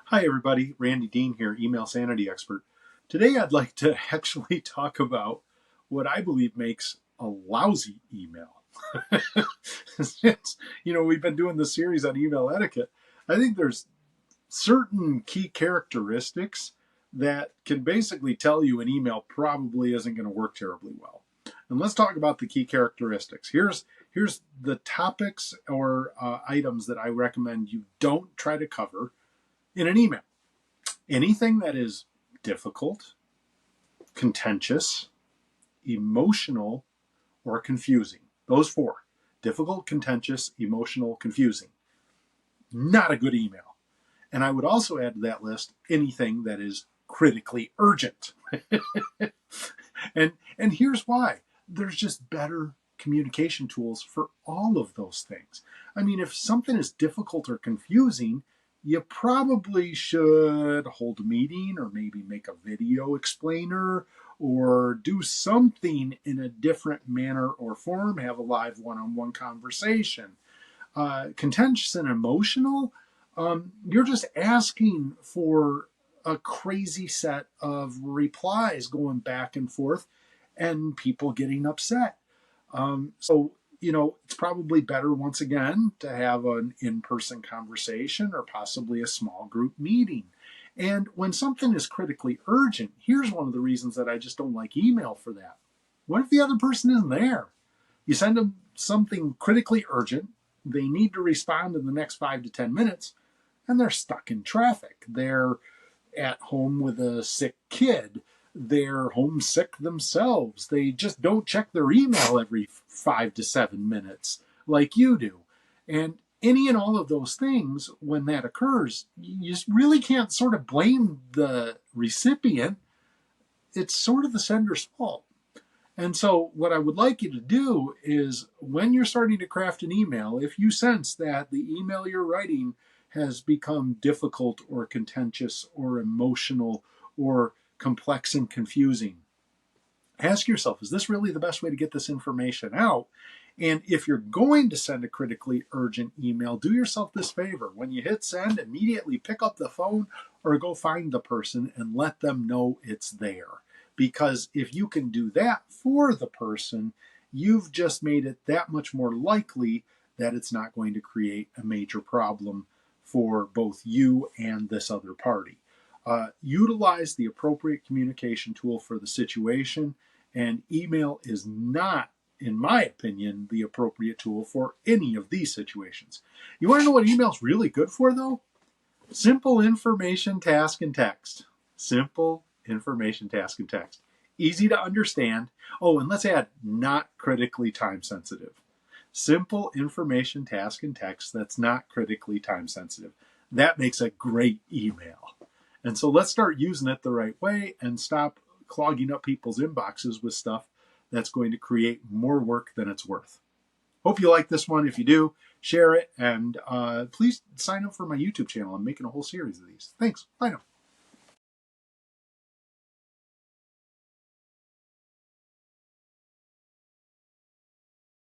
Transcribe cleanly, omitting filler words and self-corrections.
Hi everybody, Randy Dean here, email sanity expert. Today I'd like to actually talk about what I believe makes a lousy email. Since, we've been doing this series on email etiquette, I think there's certain key characteristics that can basically tell you an email probably isn't going to work terribly well. And let's talk about the key characteristics. Here's the topics or items that I recommend you don't try to cover in an email. Anything that is difficult, contentious, emotional, or confusing. Those four. Difficult, contentious, emotional, confusing. Not a good email. And I would also add to that list anything that is critically urgent. and here's why. There's just better communication tools for all of those things. I mean, if something is difficult or confusing, you probably should hold a meeting or maybe make a video explainer or do something in a different manner or form, have a live one-on-one conversation. Contentious and emotional, you're just asking for a crazy set of replies going back and forth and people getting upset. So it's probably better, once again, to have an in-person conversation or possibly a small group meeting. And when something is critically urgent, here's one of the reasons that I just don't like email for that. What if the other person isn't there? You send them something critically urgent, they need to respond in the next 5 to 10 minutes, and they're stuck in traffic. They're at home with a sick kid. They're homesick themselves. They just don't check their email every 5 to 7 minutes like you do. And any and all of those things, when that occurs, you really can't sort of blame the recipient. It's sort of the sender's fault. And so what I would like you to do is, when you're starting to craft an email, if you sense that the email you're writing has become difficult or contentious or emotional or complex and confusing, ask yourself, is this really the best way to get this information out? And if you're going to send a critically urgent email, do yourself this favor. When you hit send, immediately pick up the phone or go find the person and let them know it's there. Because if you can do that for the person, you've just made it that much more likely that it's not going to create a major problem for both you and this other party. Utilize the appropriate communication tool for the situation, and email is not, in my opinion, the appropriate tool for any of these situations. You want to know what email is really good for, though? Simple information, task, and text. Simple information, task, and text. Easy to understand. Oh, and let's add not critically time sensitive. Simple information, task, and text that's not critically time sensitive. That makes a great email. And so let's start using it the right way and stop clogging up people's inboxes with stuff that's going to create more work than it's worth. Hope you like this one. If you do, share it, and please sign up for my YouTube channel. I'm making a whole series of these. Thanks. Bye now.